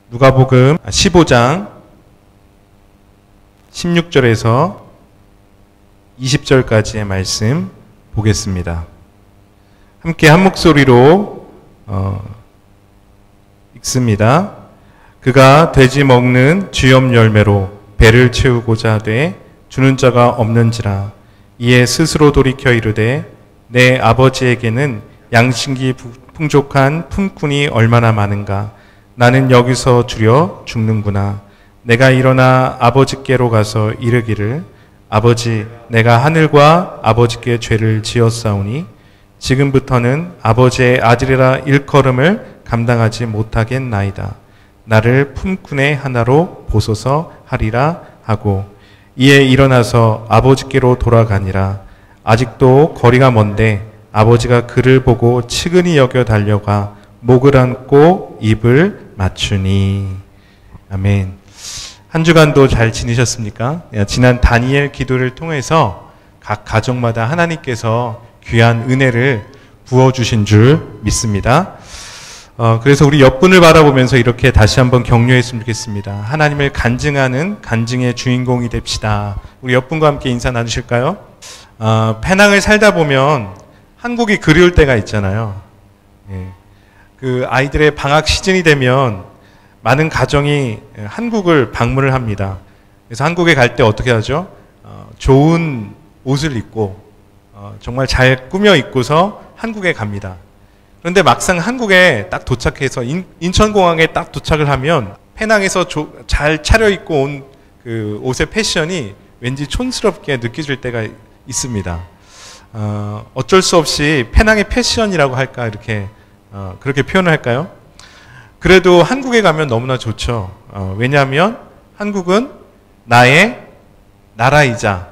누가복음 15장 16절에서 20절까지의 말씀 보겠습니다. 함께 한 목소리로 읽습니다. 그가 돼지 먹는 쥐염 열매로 배를 채우고자 하되 주는 자가 없는지라. 이에 스스로 돌이켜 이르되 내 아버지에게는 양식이 풍족한 품꾼이 얼마나 많은가. 나는 여기서 주려 죽는구나. 내가 일어나 아버지께로 가서 이르기를 아버지, 내가 하늘과 아버지께 죄를 지었사오니 지금부터는 아버지의 아들이라 일컬음을 감당하지 못하겠나이다. 나를 품꾼의 하나로 보소서 하리라 하고 이에 일어나서 아버지께로 돌아가니라. 아직도 거리가 먼데 아버지가 그를 보고 측은히 여겨 달려가 목을 안고 입을 맞추니. 아멘. 한 주간도 잘 지내셨습니까? 지난 다니엘 기도를 통해서 각 가정마다 하나님께서 귀한 은혜를 부어주신 줄 믿습니다. 그래서 우리 옆분을 바라보면서 이렇게 다시 한번 격려했으면 좋겠습니다. 하나님을 간증하는 간증의 주인공이 됩시다. 우리 옆분과 함께 인사 나누실까요? 페낭을 살다 보면 한국이 그리울 때가 있잖아요. 예. 그 아이들의 방학 시즌이 되면 많은 가정이 한국을 방문을 합니다. 그래서 한국에 갈 때 어떻게 하죠? 좋은 옷을 입고 정말 잘 꾸며 입고서 한국에 갑니다. 그런데 막상 한국에 딱 도착해서 인천공항에 딱 도착을 하면 페낭에서 잘 차려입고 온 그 옷의 패션이 왠지 촌스럽게 느껴질 때가 있습니다. 어쩔 수 없이 페낭의 패션이라고 할까 이렇게 그렇게 표현을 할까요? 그래도 한국에 가면 너무나 좋죠. 왜냐하면 한국은 나의 나라이자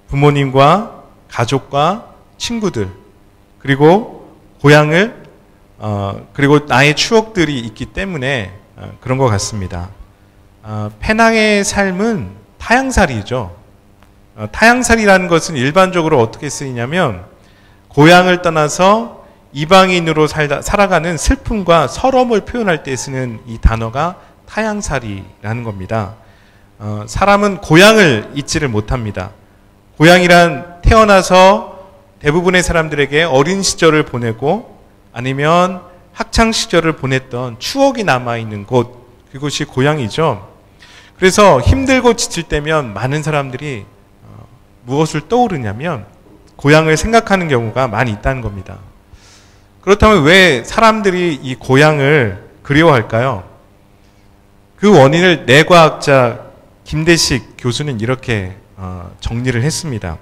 부모님과 가족과 친구들 그리고 고향을 그리고 나의 추억들이 있기 때문에 그런 것 같습니다. 페낭의 삶은 타향살이죠. 타향살이라는 것은 일반적으로 어떻게 쓰이냐면 고향을 떠나서 이방인으로 살아가는 슬픔과 서러움을 표현할 때 쓰는 이 단어가 타향살이라는 겁니다. 사람은 고향을 잊지를 못합니다. 고향이란 태어나서 대부분의 사람들에게 어린 시절을 보내고 아니면 학창 시절을 보냈던 추억이 남아있는 곳, 그곳이 고향이죠. 그래서 힘들고 지칠 때면 많은 사람들이 무엇을 떠오르냐면 고향을 생각하는 경우가 많이 있다는 겁니다. 그렇다면 왜 사람들이 이 고향을 그리워할까요? 그 원인을 뇌과학자 김대식 교수는 이렇게 정리를 했습니다.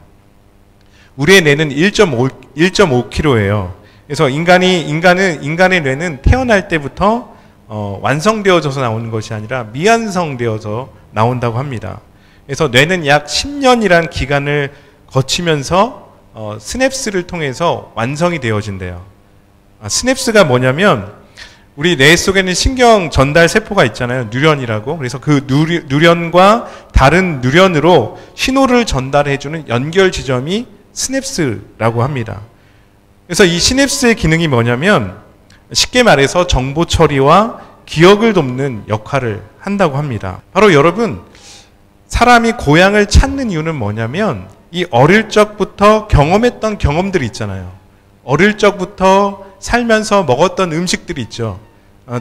우리의 뇌는 1.5kg예요. 그래서 인간의 뇌는 태어날 때부터 완성되어져서 나오는 것이 아니라 미완성되어서 나온다고 합니다. 그래서 뇌는 약 10년이란 기간을 거치면서 스냅스를 통해서 완성이 되어진대요. 스냅스가 뭐냐면 우리 뇌 속에는 신경 전달 세포가 있잖아요. 뉴런이라고. 그래서 그 뉴런과 다른 뉴런으로 신호를 전달해주는 연결 지점이 스냅스라고 합니다. 그래서 이 시냅스의 기능이 뭐냐면 쉽게 말해서 정보 처리와 기억을 돕는 역할을 한다고 합니다. 바로 여러분, 사람이 고향을 찾는 이유는 뭐냐면 이 어릴 적부터 경험했던 경험들이 있잖아요. 어릴 적부터 살면서 먹었던 음식들이 있죠.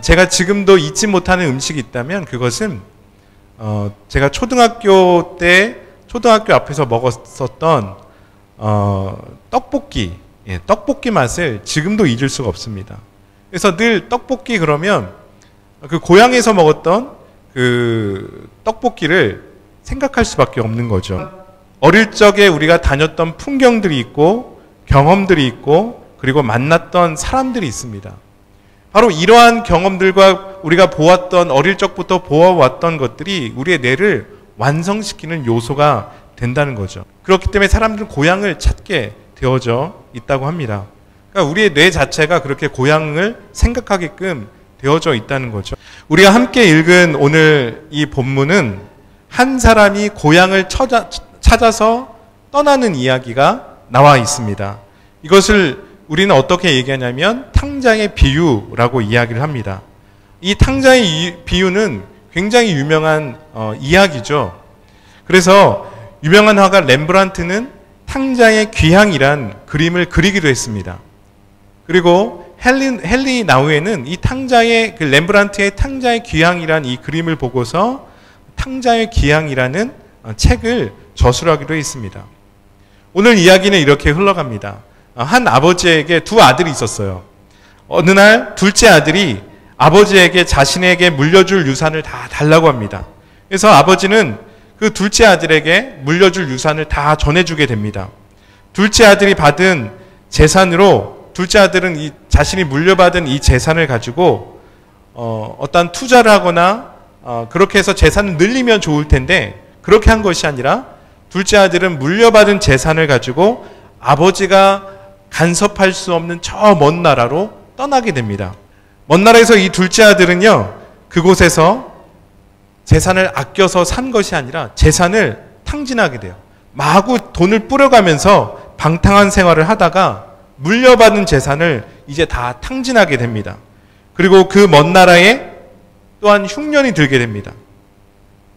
제가 지금도 잊지 못하는 음식이 있다면 그것은 제가 초등학교 앞에서 먹었었던 떡볶이, 떡볶이 맛을 지금도 잊을 수가 없습니다. 그래서 늘 떡볶이 그러면 그 고향에서 먹었던 그 떡볶이를 생각할 수밖에 없는 거죠. 어릴 적에 우리가 다녔던 풍경들이 있고 경험들이 있고 그리고 만났던 사람들이 있습니다. 바로 이러한 경험들과 우리가 보았던 어릴 적부터 보아왔던 것들이 우리의 뇌를 완성시키는 요소가 된다는 거죠. 그렇기 때문에 사람들은 고향을 찾게 되어져 있다고 합니다. 그러니까 우리의 뇌 자체가 그렇게 고향을 생각하게끔 되어져 있다는 거죠. 우리가 함께 읽은 오늘 이 본문은 한 사람이 고향을 찾아서 떠나는 이야기가 나와 있습니다. 이것을 우리는 어떻게 얘기하냐면 탕자의 비유라고 이야기를 합니다. 이 탕자의 비유는 굉장히 유명한 이야기죠. 그래서 유명한 화가 렘브란트는 탕자의 귀향이란 그림을 그리기도 했습니다. 그리고 헨리 나우에는 이 탕자의 그 렘브란트의 탕자의 귀향이란 이 그림을 보고서 탕자의 귀향이라는 책을 저술하기도 했습니다. 오늘 이야기는 이렇게 흘러갑니다. 한 아버지에게 두 아들이 있었어요. 어느 날 둘째 아들이 아버지에게 자신에게 물려줄 유산을 다 달라고 합니다. 그래서 아버지는 그 둘째 아들에게 물려줄 유산을 다 전해주게 됩니다. 둘째 아들이 받은 재산으로 둘째 아들은 이 자신이 물려받은 이 재산을 가지고 어떤 투자를 하거나 그렇게 해서 재산을 늘리면 좋을 텐데 그렇게 한 것이 아니라 둘째 아들은 물려받은 재산을 가지고 아버지가 간섭할 수 없는 저 먼 나라로 떠나게 됩니다. 먼 나라에서 이 둘째 아들은요, 그곳에서 재산을 아껴서 산 것이 아니라 재산을 탕진하게 돼요. 마구 돈을 뿌려가면서 방탕한 생활을 하다가 물려받은 재산을 이제 다 탕진하게 됩니다. 그리고 그 먼 나라에 또한 흉년이 들게 됩니다.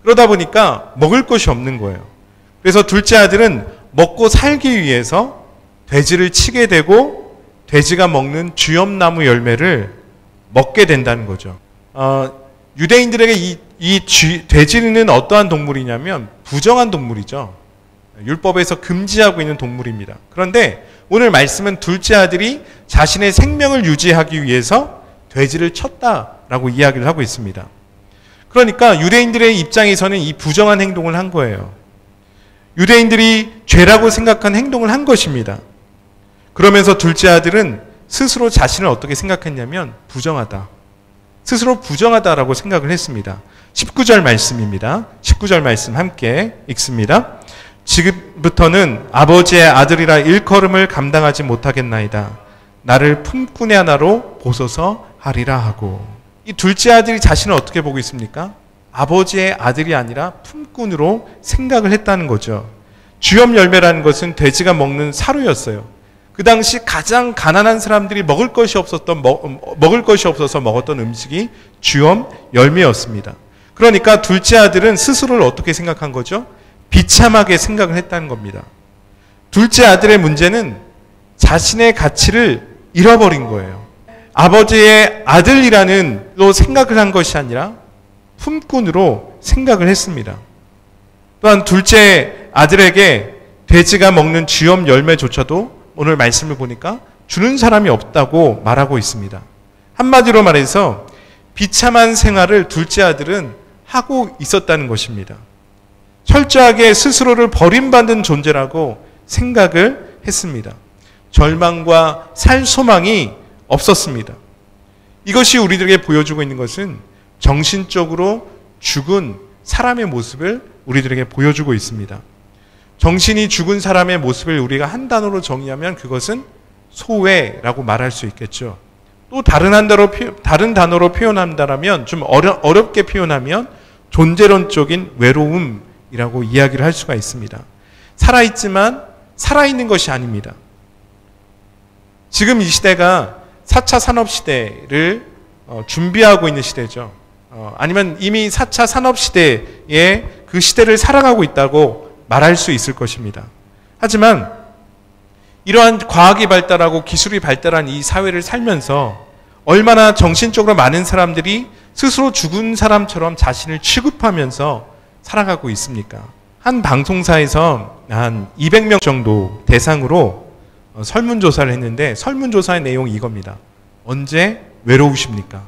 그러다 보니까 먹을 것이 없는 거예요. 그래서 둘째 아들은 먹고 살기 위해서 돼지를 치게 되고 돼지가 먹는 쥐엄나무 열매를 먹게 된다는 거죠. 유대인들에게 돼지는 어떠한 동물이냐면 부정한 동물이죠. 율법에서 금지하고 있는 동물입니다. 그런데 오늘 말씀은 둘째 아들이 자신의 생명을 유지하기 위해서 돼지를 쳤다라고 이야기를 하고 있습니다. 그러니까 유대인들의 입장에서는 이 부정한 행동을 한 거예요. 유대인들이 죄라고 생각한 행동을 한 것입니다. 그러면서 둘째 아들은 스스로 자신을 어떻게 생각했냐면 부정하다. 스스로 부정하다라고 생각을 했습니다. 19절 말씀입니다. 19절 말씀 함께 읽습니다. 지금부터는 아버지의 아들이라 일컬음을 감당하지 못하겠나이다. 나를 품꾼의 하나로 보소서 하리라 하고. 이 둘째 아들이 자신을 어떻게 보고 있습니까? 아버지의 아들이 아니라 품꾼으로 생각을 했다는 거죠. 쥐엄 열매라는 것은 돼지가 먹는 사료였어요. 그 당시 가장 가난한 사람들이 먹을 것이 없어서 먹었던 음식이 쥐엄 열매였습니다. 그러니까 둘째 아들은 스스로를 어떻게 생각한 거죠? 비참하게 생각을 했다는 겁니다. 둘째 아들의 문제는 자신의 가치를 잃어버린 거예요. 아버지의 아들이라는 생각을 한 것이 아니라 품꾼으로 생각을 했습니다. 또한 둘째 아들에게 돼지가 먹는 쥐엄 열매조차도 오늘 말씀을 보니까 주는 사람이 없다고 말하고 있습니다. 한마디로 말해서 비참한 생활을 둘째 아들은 하고 있었다는 것입니다. 철저하게 스스로를 버림받은 존재라고 생각을 했습니다. 절망과 살 소망이 없었습니다. 이것이 우리들에게 보여주고 있는 것은 정신적으로 죽은 사람의 모습을 우리들에게 보여주고 있습니다. 정신이 죽은 사람의 모습을 우리가 한 단어로 정의하면 그것은 소외라고 말할 수 있겠죠. 또 다른 단어로 표현한다면 좀 어렵게 표현하면 존재론적인 외로움이라고 이야기를 할 수가 있습니다. 살아있지만 살아있는 것이 아닙니다. 지금 이 시대가 4차 산업시대를 준비하고 있는 시대죠. 아니면 이미 4차 산업시대에 그 시대를 살아가고 있다고 말할 수 있을 것입니다. 하지만 이러한 과학이 발달하고 기술이 발달한 이 사회를 살면서 얼마나 정신적으로 많은 사람들이 스스로 죽은 사람처럼 자신을 취급하면서 살아가고 있습니까? 한 방송사에서 한 200명 정도 대상으로 설문조사를 했는데 설문조사의 내용이 이겁니다. 언제 외로우십니까?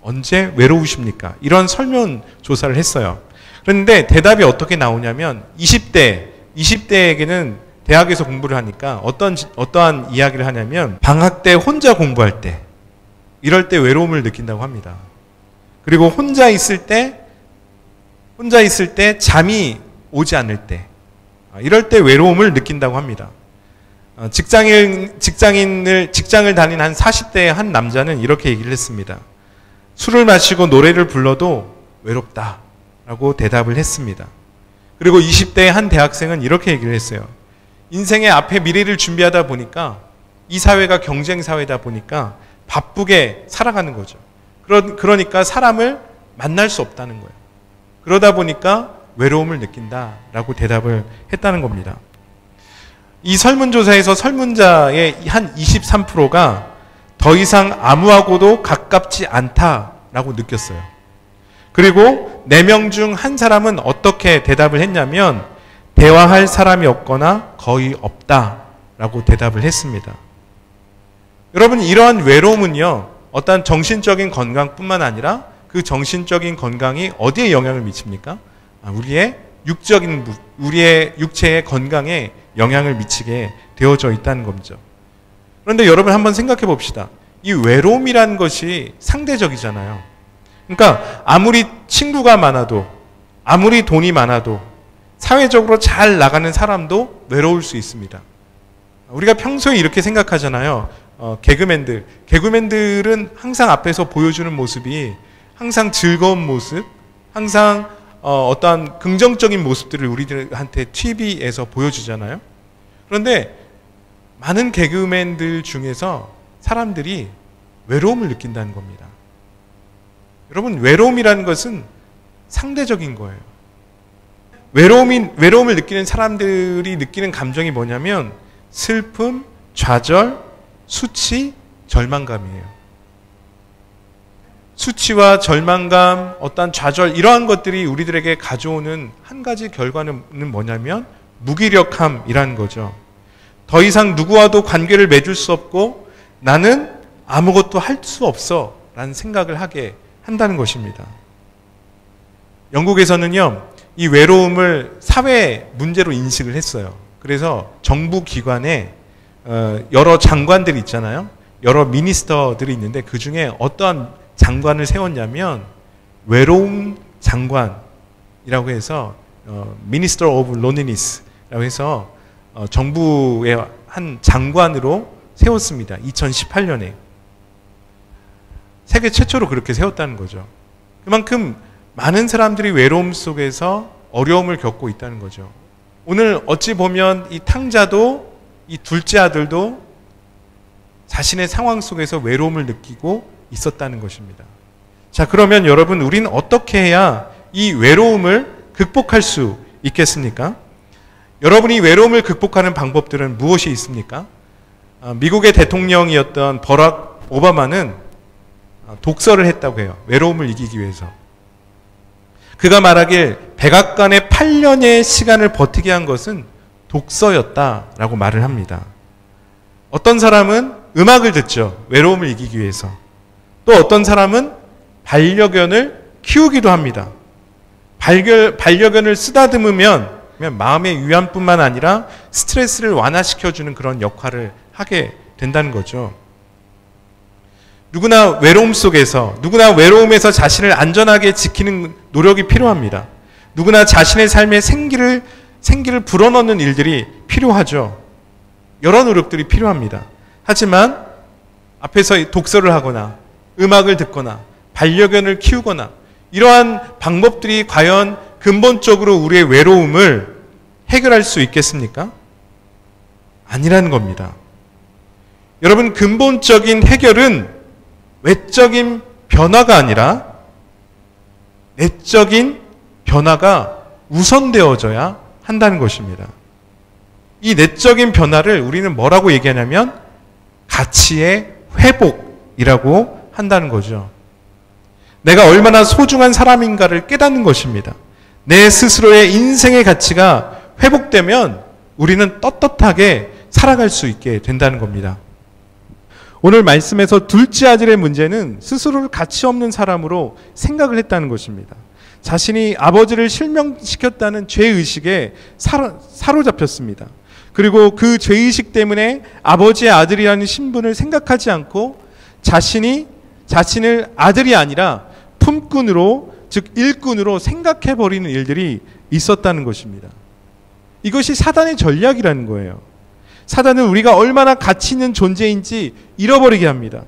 언제 외로우십니까? 이런 설문조사를 했어요. 그런데 대답이 어떻게 나오냐면 20대에게는 대학에서 공부를 하니까 어떠한 이야기를 하냐면 방학 때 혼자 공부할 때 이럴 때 외로움을 느낀다고 합니다. 그리고 혼자 있을 때 잠이 오지 않을 때 이럴 때 외로움을 느낀다고 합니다. 직장을 다닌 한 40대의 한 남자는 이렇게 얘기를 했습니다. 술을 마시고 노래를 불러도 외롭다라고 대답을 했습니다. 그리고 20대의 한 대학생은 이렇게 얘기를 했어요. 인생의 앞에 미래를 준비하다 보니까 이 사회가 경쟁 사회다 보니까 바쁘게 살아가는 거죠. 그러니까 사람을 만날 수 없다는 거예요. 그러다 보니까 외로움을 느낀다라고 대답을 했다는 겁니다. 이 설문조사에서 설문자의 한 23%가 더 이상 아무하고도 가깝지 않다라고 느꼈어요. 그리고 4명 중 한 사람은 어떻게 대답을 했냐면 대화할 사람이 없거나 거의 없다라고 대답을 했습니다. 여러분, 이러한 외로움은요, 어떤 정신적인 건강뿐만 아니라 그 정신적인 건강이 어디에 영향을 미칩니까? 우리의 육체의 건강에 영향을 미치게 되어져 있다는 겁니다. 그런데 여러분 한번 생각해 봅시다. 이 외로움이라는 것이 상대적이잖아요. 그러니까 아무리 친구가 많아도, 아무리 돈이 많아도, 사회적으로 잘 나가는 사람도 외로울 수 있습니다. 우리가 평소에 이렇게 생각하잖아요. 개그맨들은 항상 앞에서 보여주는 모습이 항상 즐거운 모습, 항상 어떠한 긍정적인 모습들을 우리들한테 TV에서 보여주잖아요. 그런데 많은 개그맨들 중에서 사람들이 외로움을 느낀다는 겁니다. 여러분, 외로움이라는 것은 상대적인 거예요. 외로움을 느끼는 사람들이 느끼는 감정이 뭐냐면 슬픔, 좌절, 수치, 절망감이에요. 수치와 절망감, 어떤 좌절, 이러한 것들이 우리들에게 가져오는 한 가지 결과는 뭐냐면 무기력함이라는 거죠. 더 이상 누구와도 관계를 맺을 수 없고 나는 아무것도 할 수 없어 라는 생각을 하게 한다는 것입니다. 영국에서는요, 이 외로움을 사회 문제로 인식을 했어요. 그래서 정부 기관에 여러 장관들이 있잖아요. 여러 미니스터들이 있는데 그 중에 어떠한 장관을 세웠냐면 외로움 장관이라고 해서 Minister of Loneliness라고 해서 정부의 한 장관으로 세웠습니다. 2018년에. 세계 최초로 그렇게 세웠다는 거죠. 그만큼 많은 사람들이 외로움 속에서 어려움을 겪고 있다는 거죠. 오늘 어찌 보면 이 탕자도, 이 둘째 아들도 자신의 상황 속에서 외로움을 느끼고 있었다는 것입니다. 자, 그러면 여러분, 우리는 어떻게 해야 이 외로움을 극복할 수 있겠습니까? 여러분이 외로움을 극복하는 방법들은 무엇이 있습니까? 미국의 대통령이었던 버락 오바마는 독서를 했다고 해요. 외로움을 이기기 위해서. 그가 말하길 백악관에 8년의 시간을 버티게 한 것은 독서였다라고 말을 합니다. 어떤 사람은 음악을 듣죠. 외로움을 이기기 위해서. 또 어떤 사람은 반려견을 키우기도 합니다. 반려견을 쓰다듬으면 마음의 위안뿐만 아니라 스트레스를 완화시켜주는 그런 역할을 하게 된다는 거죠. 누구나 외로움에서 자신을 안전하게 지키는 노력이 필요합니다. 누구나 자신의 삶에 생기를 불어넣는 일들이 필요하죠. 여러 노력들이 필요합니다. 하지만 앞에서 독서를 하거나 음악을 듣거나 반려견을 키우거나 이러한 방법들이 과연 근본적으로 우리의 외로움을 해결할 수 있겠습니까? 아니라는 겁니다. 여러분, 근본적인 해결은 외적인 변화가 아니라 내적인 변화가 우선되어져야 한다는 것입니다. 이 내적인 변화를 우리는 뭐라고 얘기하냐면 가치의 회복이라고 한다는 거죠. 내가 얼마나 소중한 사람인가를 깨닫는 것입니다. 내 스스로의 인생의 가치가 회복되면 우리는 떳떳하게 살아갈 수 있게 된다는 겁니다. 오늘 말씀에서 둘째 아들의 문제는 스스로를 가치 없는 사람으로 생각을 했다는 것입니다. 자신이 아버지를 실명시켰다는 죄의식에 사로잡혔습니다. 그리고 그 죄의식 때문에 아버지의 아들이라는 신분을 생각하지 않고 자신을 아들이 아니라 품꾼으로, 즉 일꾼으로 생각해버리는 일들이 있었다는 것입니다. 이것이 사단의 전략이라는 거예요. 사단은 우리가 얼마나 가치 있는 존재인지 잃어버리게 합니다.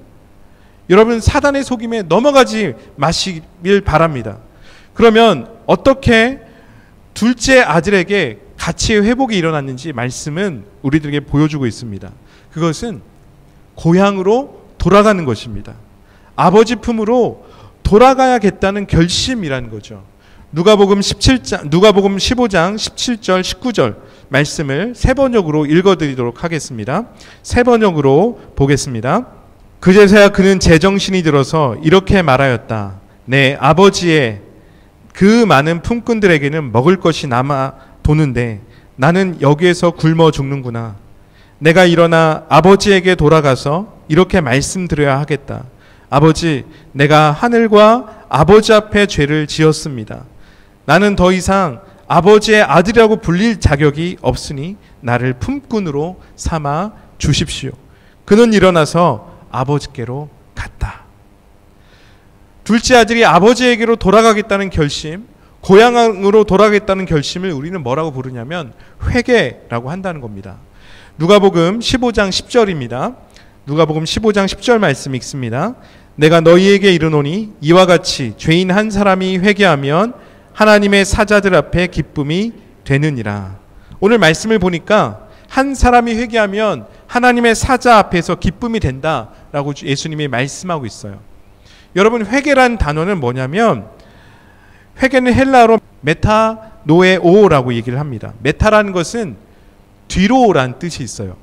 여러분, 사단의 속임에 넘어가지 마시길 바랍니다. 그러면 어떻게 둘째 아들에게 가치의 회복이 일어났는지 말씀은 우리들에게 보여주고 있습니다. 그것은 고향으로 돌아가는 것입니다. 아버지 품으로 돌아가야겠다는 결심이라는 거죠. 누가복음 15장 17절 19절 말씀을 세 번역으로 읽어드리도록 하겠습니다. 세 번역으로 보겠습니다. 그제서야 그는 제정신이 들어서 이렇게 말하였다. 내 아버지의 그 많은 품꾼들에게는 먹을 것이 남아 도는데 나는 여기에서 굶어 죽는구나. 내가 일어나 아버지에게 돌아가서 이렇게 말씀드려야 하겠다. 아버지, 내가 하늘과 아버지 앞에 죄를 지었습니다. 나는 더 이상 아버지의 아들이라고 불릴 자격이 없으니 나를 품꾼으로 삼아 주십시오. 그는 일어나서 아버지께로 갔다. 둘째 아들이 아버지에게로 돌아가겠다는 결심, 고향으로 돌아가겠다는 결심을 우리는 뭐라고 부르냐면 회개라고 한다는 겁니다. 누가복음 15장 10절입니다. 누가복음 15장 10절 말씀 읽습니다. 내가 너희에게 이르노니 이와 같이 죄인 한 사람이 회개하면 하나님의 사자들 앞에 기쁨이 되느니라. 오늘 말씀을 보니까 한 사람이 회개하면 하나님의 사자 앞에서 기쁨이 된다라고 예수님이 말씀하고 있어요. 여러분, 회개란 단어는 뭐냐면, 회개는 헬라어로 메타노에오라고 얘기를 합니다. 메타라는 것은 뒤로라는 뜻이 있어요.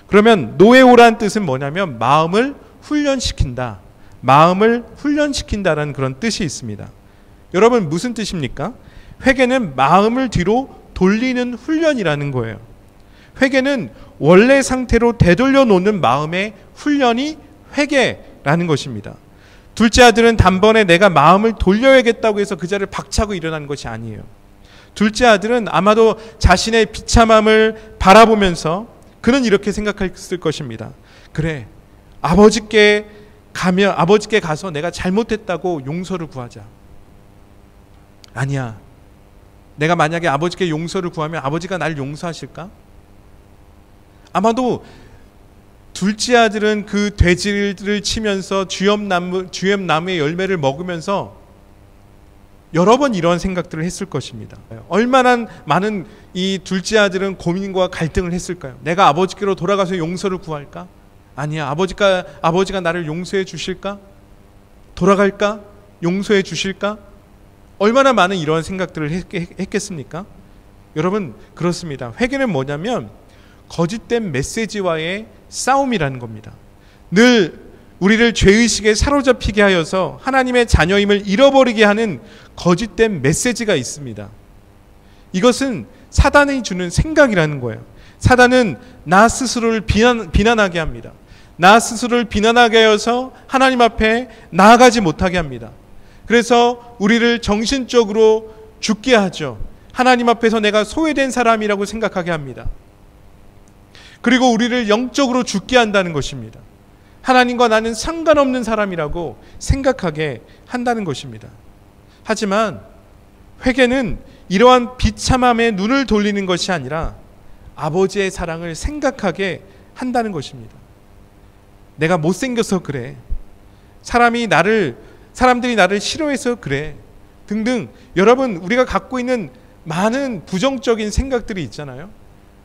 그러면 노에오라는 뜻은 뭐냐면 마음을 훈련시킨다, 마음을 훈련시킨다라는 그런 뜻이 있습니다. 여러분, 무슨 뜻입니까? 회개는 마음을 뒤로 돌리는 훈련이라는 거예요. 회개는 원래 상태로 되돌려 놓는 마음의 훈련이 회개라는 것입니다. 둘째 아들은 단번에 내가 마음을 돌려야겠다고 해서 그 자리를 박차고 일어나는 것이 아니에요. 둘째 아들은 아마도 자신의 비참함을 바라보면서 그는 이렇게 생각했을 것입니다. 그래, 아버지께 가서 내가 잘못했다고 용서를 구하자. 아니야. 내가 만약에 아버지께 용서를 구하면 아버지가 날 용서하실까? 아마도 둘째 아들은 그 돼지를 치면서 주염나무의 열매를 먹으면서 여러 번 이런 생각들을 했을 것입니다. 얼마나 많은 이 둘째 아들은 고민과 갈등을 했을까요? 내가 아버지께로 돌아가서 용서를 구할까? 아니야. 아버지가 나를 용서해 주실까? 돌아갈까? 용서해 주실까? 얼마나 많은 이런 생각들을 했겠습니까? 여러분, 그렇습니다. 회개는 뭐냐면 거짓된 메시지와의 싸움이라는 겁니다. 늘 우리를 죄의식에 사로잡히게 하여서 하나님의 자녀임을 잃어버리게 하는 거짓된 메시지가 있습니다. 이것은 사단이 주는 생각이라는 거예요. 사단은 나 스스로를 비난하게 합니다. 나 스스로를 비난하게 하여서 하나님 앞에 나아가지 못하게 합니다. 그래서 우리를 정신적으로 죽게 하죠. 하나님 앞에서 내가 소외된 사람이라고 생각하게 합니다. 그리고 우리를 영적으로 죽게 한다는 것입니다. 하나님과 나는 상관없는 사람이라고 생각하게 한다는 것입니다. 하지만 회개는 이러한 비참함에 눈을 돌리는 것이 아니라 아버지의 사랑을 생각하게 한다는 것입니다. 내가 못생겨서 그래. 사람들이 나를 싫어해서 그래. 등등. 여러분, 우리가 갖고 있는 많은 부정적인 생각들이 있잖아요.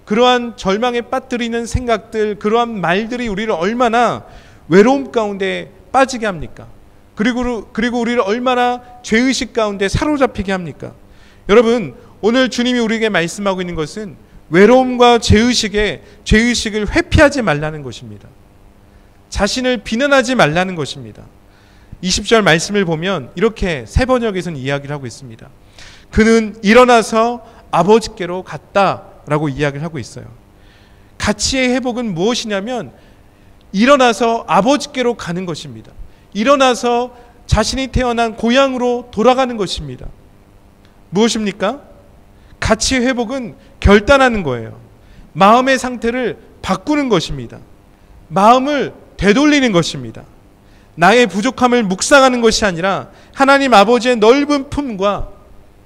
그러한 절망에 빠뜨리는 생각들, 그러한 말들이 우리를 얼마나 외로움 가운데 빠지게 합니까? 그리고 우리를 얼마나 죄의식 가운데 사로잡히게 합니까? 여러분, 오늘 주님이 우리에게 말씀하고 있는 것은 외로움과 죄의식을 회피하지 말라는 것입니다. 자신을 비난하지 말라는 것입니다. 20절 말씀을 보면 이렇게 세 번역에서는 이야기를 하고 있습니다. 그는 일어나서 아버지께로 갔다라고 이야기를 하고 있어요. 가치의 회복은 무엇이냐면 일어나서 아버지께로 가는 것입니다. 일어나서 자신이 태어난 고향으로 돌아가는 것입니다. 무엇입니까? 가치의 회복은 결단하는 거예요. 마음의 상태를 바꾸는 것입니다. 마음을 되돌리는 것입니다. 나의 부족함을 묵상하는 것이 아니라 하나님 아버지의 넓은 품과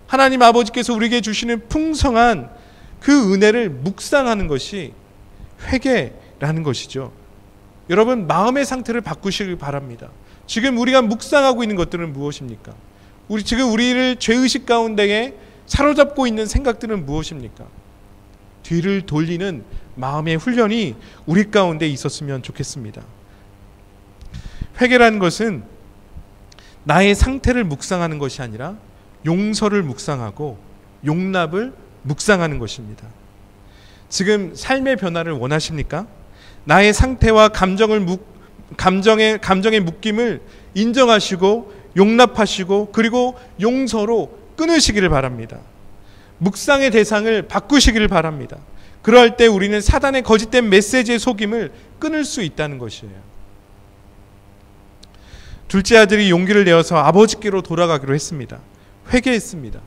하나님 아버지께서 우리에게 주시는 풍성한 그 은혜를 묵상하는 것이 회개라는 것이죠. 여러분, 마음의 상태를 바꾸시길 바랍니다. 지금 우리가 묵상하고 있는 것들은 무엇입니까? 지금 우리를 죄의식 가운데에 사로잡고 있는 생각들은 무엇입니까? 뒤를 돌리는 마음의 훈련이 우리 가운데 있었으면 좋겠습니다. 회개라는 것은 나의 상태를 묵상하는 것이 아니라 용서를 묵상하고 용납을 묵상하는 것입니다. 지금 삶의 변화를 원하십니까? 나의 상태와 감정의 묶임을 인정하시고 용납하시고 그리고 용서로 끊으시기를 바랍니다. 묵상의 대상을 바꾸시기를 바랍니다. 그럴 때 우리는 사단의 거짓된 메시지의 속임을 끊을 수 있다는 것이에요. 둘째 아들이 용기를 내어서 아버지께로 돌아가기로 했습니다. 회개했습니다.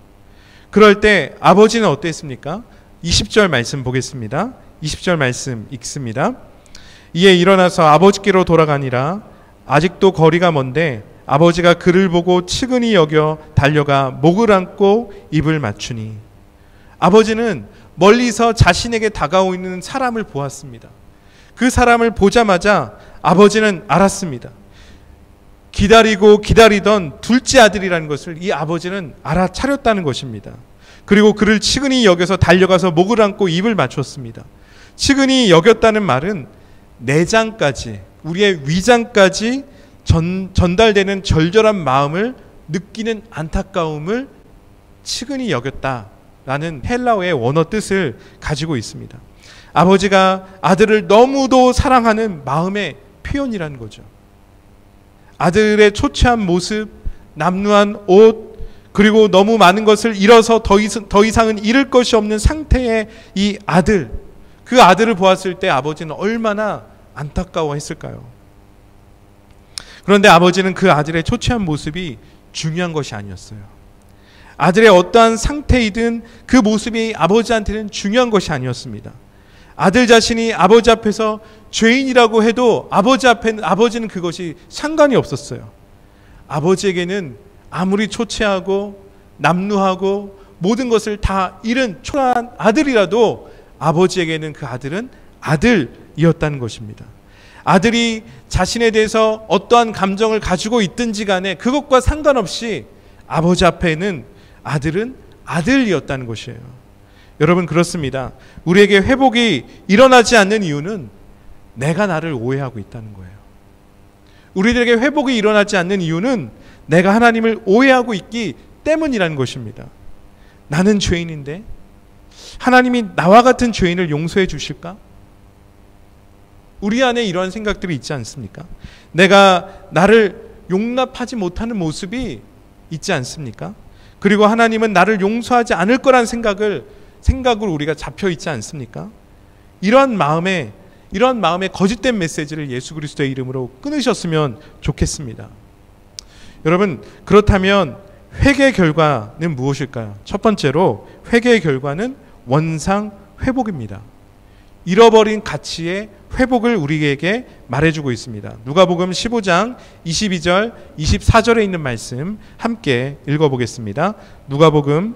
그럴 때 아버지는 어땠습니까? 20절 말씀 보겠습니다. 20절 말씀 읽습니다. 이에 일어나서 아버지께로 돌아가니라. 아직도 거리가 먼데 아버지가 그를 보고 측은히 여겨 달려가 목을 안고 입을 맞추니. 아버지는 멀리서 자신에게 다가오는 사람을 보았습니다. 그 사람을 보자마자 아버지는 알았습니다. 기다리고 기다리던 둘째 아들이라는 것을 이 아버지는 알아차렸다는 것입니다. 그리고 그를 측은히 여겨서 달려가서 목을 안고 입을 맞췄습니다. 측은히 여겼다는 말은 내장까지, 우리의 위장까지 전달되는 절절한 마음을 느끼는 안타까움을 측은히 여겼다라는 헬라어의 원어 뜻을 가지고 있습니다. 아버지가 아들을 너무도 사랑하는 마음의 표현이라는 거죠. 아들의 초췌한 모습, 남루한 옷, 그리고 너무 많은 것을 잃어서 더 이상은 잃을 것이 없는 상태의 이 아들, 그 아들을 보았을 때 아버지는 얼마나 안타까워했을까요? 그런데 아버지는 그 아들의 초췌한 모습이 중요한 것이 아니었어요. 아들의 어떠한 상태이든 그 모습이 아버지한테는 중요한 것이 아니었습니다. 아들 자신이 아버지 앞에서 죄인이라고 해도 아버지는 그것이 상관이 없었어요. 아버지에게는 아무리 초췌하고 남루하고 모든 것을 다 잃은 초라한 아들이라도 아버지에게는 그 아들은 아들이었다는 것입니다. 아들이 자신에 대해서 어떠한 감정을 가지고 있든지 간에 그것과 상관없이 아버지 앞에는 아들은 아들이었다는 것이에요. 여러분, 그렇습니다. 우리에게 회복이 일어나지 않는 이유는 내가 나를 오해하고 있다는 거예요. 우리들에게 회복이 일어나지 않는 이유는 내가 하나님을 오해하고 있기 때문이라는 것입니다. 나는 죄인인데 하나님이 나와 같은 죄인을 용서해 주실까? 우리 안에 이러한 생각들이 있지 않습니까? 내가 나를 용납하지 못하는 모습이 있지 않습니까? 그리고 하나님은 나를 용서하지 않을 거란 생각을 우리가 잡혀 있지 않습니까? 이러한 마음의 거짓된 메시지를 예수 그리스도의 이름으로 끊으셨으면 좋겠습니다. 여러분, 그렇다면 회개의 결과는 무엇일까요? 첫 번째로 회개의 결과는 원상 회복입니다. 잃어버린 가치의 회복을 우리에게 말해주고 있습니다. 누가복음 15장 22절 24절에 있는 말씀 함께 읽어보겠습니다. 누가복음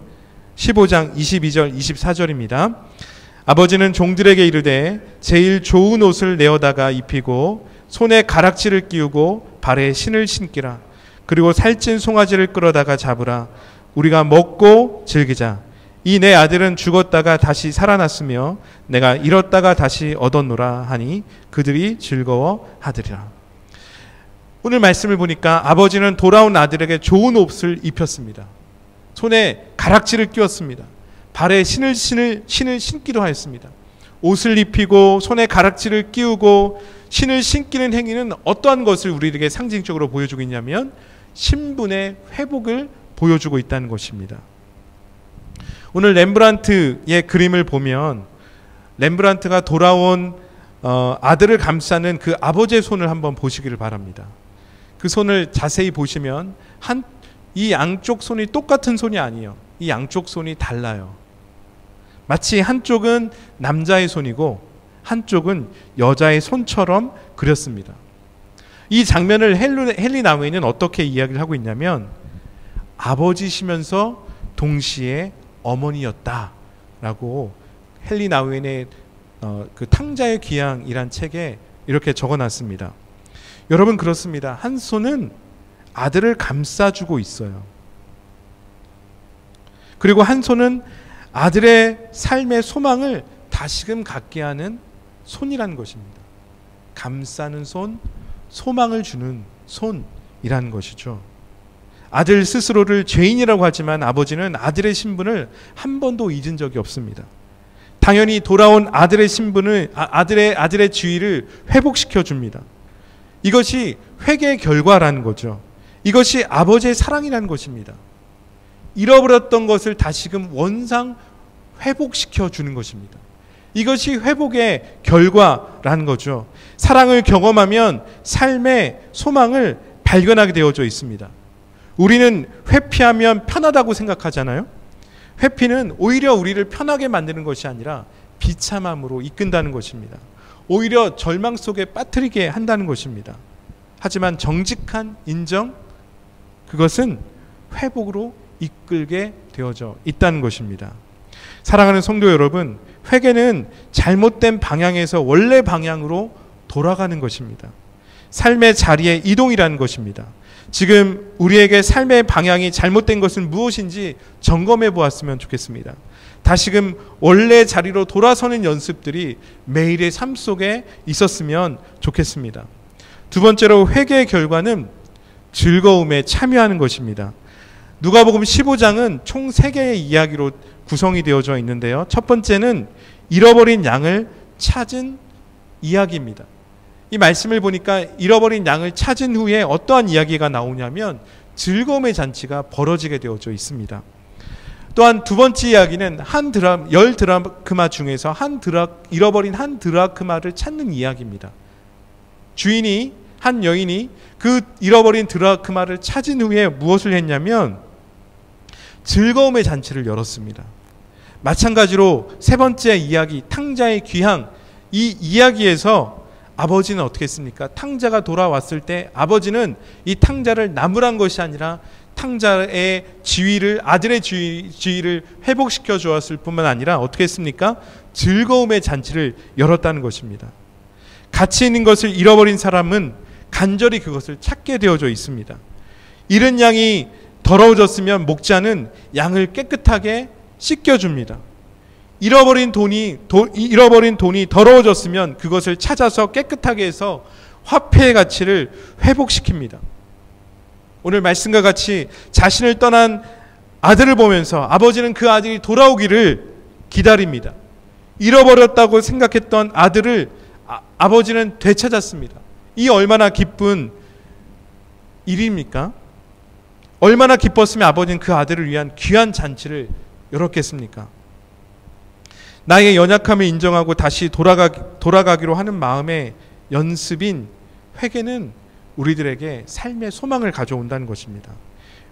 15장 22절 24절입니다. 아버지는 종들에게 이르되 제일 좋은 옷을 내어다가 입히고 손에 가락지를 끼우고 발에 신을 신기라. 그리고 살찐 송아지를 끌어다가 잡으라. 우리가 먹고 즐기자. 이 내 아들은 죽었다가 다시 살아났으며 내가 잃었다가 다시 얻었노라 하니 그들이 즐거워하더라. 오늘 말씀을 보니까 아버지는 돌아온 아들에게 좋은 옷을 입혔습니다. 손에 가락지를 끼웠습니다. 발에 신을 신기도 하였습니다. 옷을 입히고 손에 가락지를 끼우고 신을 신기는 행위는 어떠한 것을 우리에게 상징적으로 보여주고 있냐면 신분의 회복을 보여주고 있다는 것입니다. 오늘 렘브란트의 그림을 보면 렘브란트가 돌아온 아들을 감싸는 그 아버지의 손을 한번 보시기를 바랍니다. 그 손을 자세히 보시면 이 양쪽 손이 똑같은 손이 아니에요. 이 양쪽 손이 달라요. 마치 한쪽은 남자의 손이고 한쪽은 여자의 손처럼 그렸습니다. 이 장면을 헨리 나우엔은 어떻게 이야기를 하고 있냐면 아버지시면서 동시에 어머니였다라고 헨리 나우엔의 그 탕자의 귀향이란 책에 이렇게 적어놨습니다. 여러분, 그렇습니다. 한 손은 아들을 감싸주고 있어요. 그리고 한 손은 아들의 삶의 소망을 다시금 갖게 하는 손이라는 것입니다. 감싸는 손, 소망을 주는 손이라는 것이죠. 아들 스스로를 죄인이라고 하지만 아버지는 아들의 신분을 한 번도 잊은 적이 없습니다. 당연히 돌아온 아들의 신분을 아들의 지위를 회복시켜 줍니다. 이것이 회개의 결과라는 거죠. 이것이 아버지의 사랑이라는 것입니다. 잃어버렸던 것을 다시금 원상 회복시켜 주는 것입니다. 이것이 회복의 결과라는 거죠. 사랑을 경험하면 삶의 소망을 발견하게 되어져 있습니다. 우리는 회피하면 편하다고 생각하잖아요. 회피는 오히려 우리를 편하게 만드는 것이 아니라 비참함으로 이끈다는 것입니다. 오히려 절망 속에 빠뜨리게 한다는 것입니다. 하지만 정직한 인정, 그것은 회복으로 이끌게 되어져 있다는 것입니다. 사랑하는 성도 여러분, 회개는 잘못된 방향에서 원래 방향으로 돌아가는 것입니다. 삶의 자리의 이동이라는 것입니다. 지금 우리에게 삶의 방향이 잘못된 것은 무엇인지 점검해 보았으면 좋겠습니다. 다시금 원래 자리로 돌아서는 연습들이 매일의 삶 속에 있었으면 좋겠습니다. 두 번째로 회개의 결과는 즐거움에 참여하는 것입니다. 누가복음 15장은 총 3개의 이야기로 구성이 되어져 있는데요. 첫 번째는 잃어버린 양을 찾은 이야기입니다. 이 말씀을 보니까 잃어버린 양을 찾은 후에 어떠한 이야기가 나오냐면 즐거움의 잔치가 벌어지게 되어져 있습니다. 또한 두 번째 이야기는 10드라크마 중에서 잃어버린 한 드라크마를 찾는 이야기입니다. 한 여인이 그 잃어버린 드라크마를 찾은 후에 무엇을 했냐면 즐거움의 잔치를 열었습니다. 마찬가지로 세 번째 이야기, 탕자의 귀향, 이 이야기에서 아버지는 어떻게 했습니까? 탕자가 돌아왔을 때 아버지는 이 탕자를 나무란 것이 아니라 탕자의 지위를, 아들의 지위를 회복시켜 주었을 뿐만 아니라 어떻게 했습니까? 즐거움의 잔치를 열었다는 것입니다. 가치 있는 것을 잃어버린 사람은 간절히 그것을 찾게 되어져 있습니다. 잃은 양이 더러워졌으면 목자는 양을 깨끗하게 씻겨줍니다. 잃어버린 돈이 더러워졌으면 그것을 찾아서 깨끗하게 해서 화폐의 가치를 회복시킵니다. 오늘 말씀과 같이 자신을 떠난 아들을 보면서 아버지는 그 아들이 돌아오기를 기다립니다. 잃어버렸다고 생각했던 아들을 아버지는 되찾았습니다. 이 얼마나 기쁜 일입니까? 얼마나 기뻤으면 아버지는 그 아들을 위한 귀한 잔치를 열었겠습니까? 나의 연약함을 인정하고 다시 돌아가기로 하는 마음의 연습인 회개는 우리들에게 삶의 소망을 가져온다는 것입니다.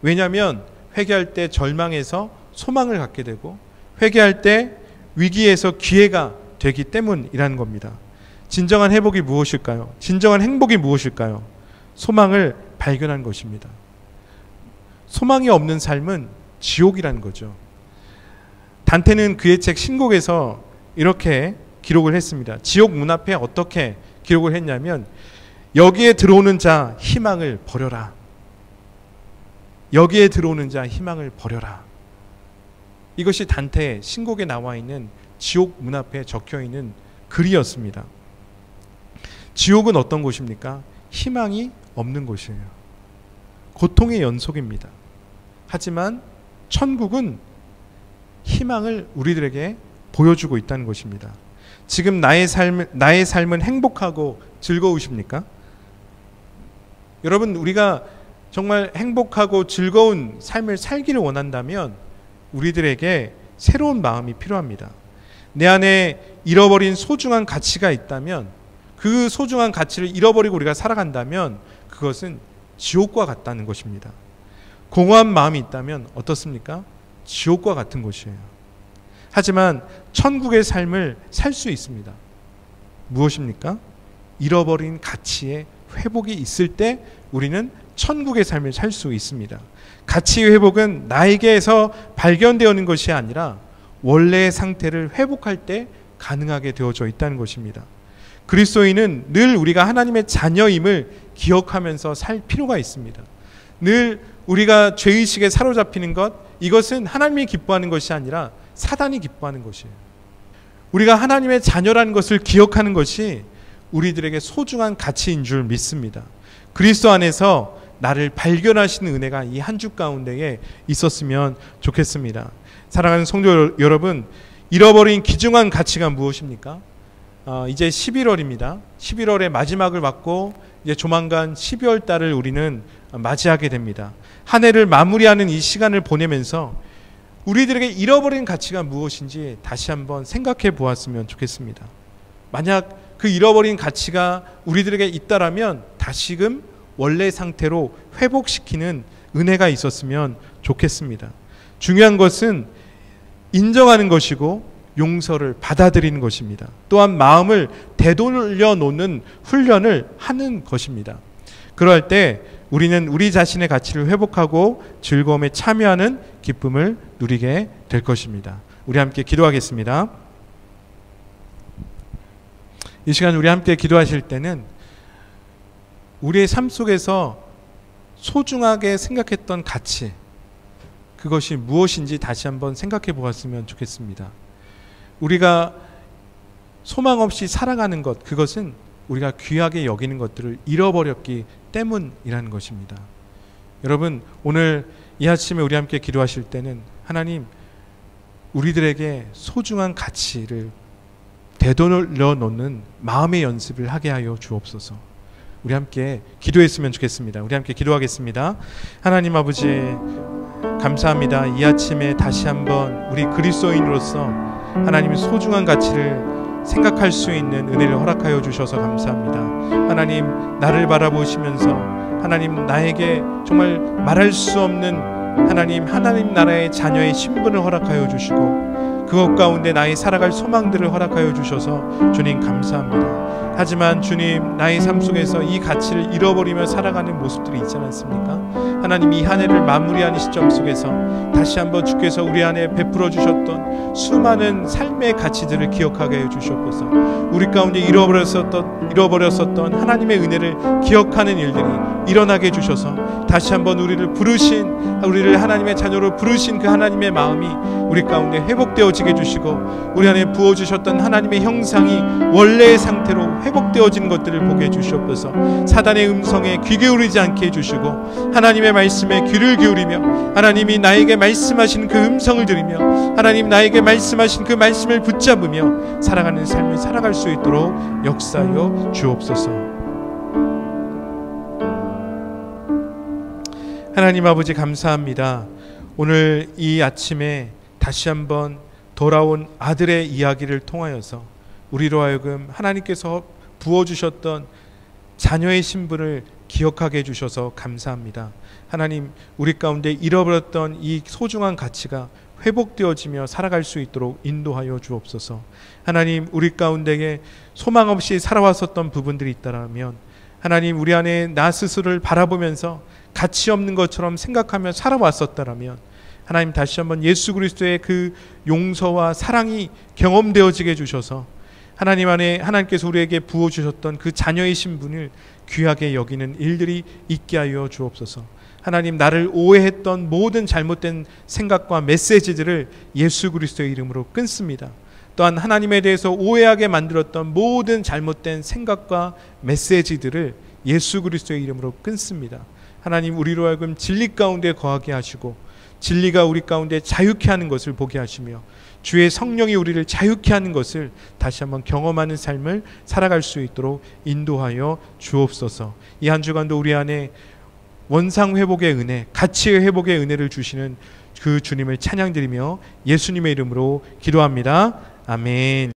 왜냐하면 회개할 때 절망에서 소망을 갖게 되고 회개할 때 위기에서 기회가 되기 때문이라는 겁니다. 진정한 회복이 무엇일까요? 진정한 행복이 무엇일까요? 소망을 발견한 것입니다. 소망이 없는 삶은 지옥이라는 거죠. 단테는 그의 책 신곡에서 이렇게 기록을 했습니다. 지옥 문 앞에 어떻게 기록을 했냐면 여기에 들어오는 자 희망을 버려라. 여기에 들어오는 자 희망을 버려라. 이것이 단테의 신곡에 나와 있는 지옥 문 앞에 적혀 있는 글이었습니다. 지옥은 어떤 곳입니까? 희망이 없는 곳이에요. 고통의 연속입니다. 하지만 천국은 희망을 우리들에게 보여주고 있다는 것입니다. 지금 나의 삶은 행복하고 즐거우십니까? 여러분, 우리가 정말 행복하고 즐거운 삶을 살기를 원한다면 우리들에게 새로운 마음이 필요합니다. 내 안에 잃어버린 소중한 가치가 있다면 그 소중한 가치를 잃어버리고 우리가 살아간다면 그것은 지옥과 같다는 것입니다. 공허한 마음이 있다면 어떻습니까? 지옥과 같은 것이에요. 하지만 천국의 삶을 살 수 있습니다. 무엇입니까? 잃어버린 가치의 회복이 있을 때 우리는 천국의 삶을 살 수 있습니다. 가치의 회복은 나에게서 발견되어는 것이 아니라 원래의 상태를 회복할 때 가능하게 되어져 있다는 것입니다. 그리스도인은 늘 우리가 하나님의 자녀임을 기억하면서 살 필요가 있습니다. 늘 우리가 죄의식에 사로잡히는 것, 이것은 하나님이 기뻐하는 것이 아니라 사단이 기뻐하는 것이에요. 우리가 하나님의 자녀라는 것을 기억하는 것이 우리들에게 소중한 가치인 줄 믿습니다. 그리스도 안에서 나를 발견하시는 은혜가 이 한 주 가운데에 있었으면 좋겠습니다. 사랑하는 성도 여러분, 잃어버린 귀중한 가치가 무엇입니까? 이제 11월입니다. 11월의 마지막을 맞고 이제 조만간 12월 달을 우리는 맞이하게 됩니다. 한 해를 마무리하는 이 시간을 보내면서 우리들에게 잃어버린 가치가 무엇인지 다시 한번 생각해 보았으면 좋겠습니다. 만약 그 잃어버린 가치가 우리들에게 있다라면 다시금 원래 상태로 회복시키는 은혜가 있었으면 좋겠습니다. 중요한 것은 인정하는 것이고 용서를 받아들이는 것입니다. 또한 마음을 되돌려 놓는 훈련을 하는 것입니다. 그럴 때 우리는 우리 자신의 가치를 회복하고 즐거움에 참여하는 기쁨을 누리게 될 것입니다. 우리 함께 기도하겠습니다. 이 시간 우리 함께 기도하실 때는 우리의 삶 속에서 소중하게 생각했던 가치, 그것이 무엇인지 다시 한번 생각해 보았으면 좋겠습니다. 우리가 소망 없이 살아가는 것, 그것은 우리가 귀하게 여기는 것들을 잃어버렸기 때문이라는 것입니다. 여러분, 오늘 이 아침에 우리 함께 기도하실 때는 하나님, 우리들에게 소중한 가치를 되돌려 놓는 마음의 연습을 하게 하여 주옵소서. 우리 함께 기도했으면 좋겠습니다. 우리 함께 기도하겠습니다. 하나님 아버지, 감사합니다. 이 아침에 다시 한번 우리 그리스도인으로서 하나님의 소중한 가치를 생각할 수 있는 은혜를 허락하여 주셔서 감사합니다. 하나님, 나를 바라보시면서 하나님, 나에게 정말 말할 수 없는 하나님 나라의 자녀의 신분을 허락하여 주시고 그것 가운데 나의 살아갈 소망들을 허락하여 주셔서 주님 감사합니다. 하지만 주님, 나의 삶 속에서 이 가치를 잃어버리며 살아가는 모습들이 있지 않습니까? 하나님, 이 한 해를 마무리하는 시점 속에서 다시 한번 주께서 우리 안에 베풀어 주셨던 수많은 삶의 가치들을 기억하게 해 주시옵소서. 우리 가운데 잃어버렸었던 하나님의 은혜를 기억하는 일들이 일어나게 해 주셔서 다시 한번 우리를 하나님의 자녀로 부르신 그 하나님의 마음이 우리 가운데 회복되어지게 해주시고 우리 안에 부어주셨던 하나님의 형상이 원래의 상태로 회복되어지는 것들을 보게 해주시옵소서. 사단의 음성에 귀 기울이지 않게 해주시고 하나님의 말씀에 귀를 기울이며 하나님이 나에게 말씀하신 그 음성을 들으며 하나님 나에게 말씀하신 그 말씀을 붙잡으며 살아가는 삶을 살아갈 수 있도록 역사하여 주옵소서. 하나님 아버지, 감사합니다. 오늘 이 아침에 다시 한번 돌아온 아들의 이야기를 통하여서 우리로 하여금 하나님께서 부어주셨던 자녀의 신분을 기억하게 해주셔서 감사합니다. 하나님, 우리 가운데 잃어버렸던 이 소중한 가치가 회복되어지며 살아갈 수 있도록 인도하여 주옵소서. 하나님, 우리 가운데에 소망 없이 살아왔었던 부분들이 있다면 하나님, 우리 안에 나 스스로를 바라보면서 가치 없는 것처럼 생각하며 살아왔었다면 하나님, 다시 한번 예수 그리스도의 그 용서와 사랑이 경험되어지게 해주셔서 하나님 안에 하나님께서 우리에게 부어주셨던 그 자녀의 신분을 귀하게 여기는 일들이 있게 하여 주옵소서. 하나님, 나를 오해했던 모든 잘못된 생각과 메시지들을 예수 그리스도의 이름으로 끊습니다. 또한 하나님에 대해서 오해하게 만들었던 모든 잘못된 생각과 메시지들을 예수 그리스도의 이름으로 끊습니다. 하나님, 우리로 하여금 진리 가운데 거하게 하시고 진리가 우리 가운데 자유케 하는 것을 보게 하시며 주의 성령이 우리를 자유케 하는 것을 다시 한번 경험하는 삶을 살아갈 수 있도록 인도하여 주옵소서. 이 한 주간도 우리 안에 원상 회복의 은혜, 가치의 회복의 은혜를 주시는 그 주님을 찬양드리며 예수님의 이름으로 기도합니다. 아멘.